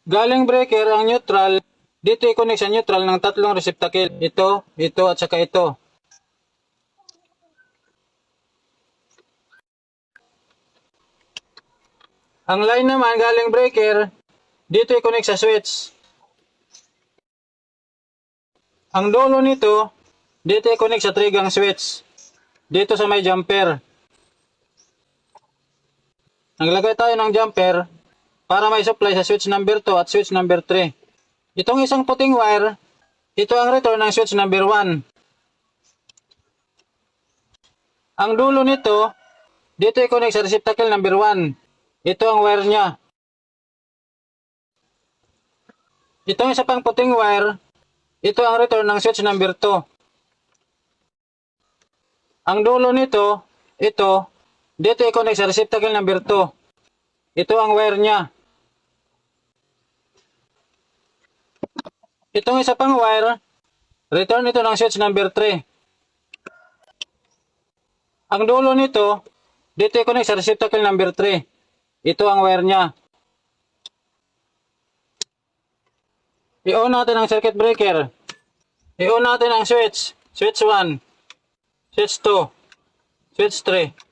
Galing breaker ang neutral, dito i-connect sa neutral ng tatlong receptacle. Ito, at saka ito. Ang line naman galing breaker, dito i-connect sa switch. Ang dulo nito, dito i-connect sa trigang switch. Dito sa may jumper. Naglagay tayo ng jumper para may supply sa switch number 2 at switch number 3. Itong isang puting wire, ito ang return ng switch number 1. Ang dulo nito, dito i-connect sa receptacle number 1. Ito ang wire niya. Itong isa pang puting wire, ito ang return ng switch number 2. Ang dulo nito, ito, dito i-connect sa receptacle number 2. Ito ang wire niya. Itong isa pang wire, return ito ng switch number 3. Ang dulo nito, dito i-connect sa receptacle number 3. Ito ang wire niya. I-on natin ang circuit breaker. I-on natin ang switch. Switch 1, switch 2, switch 3.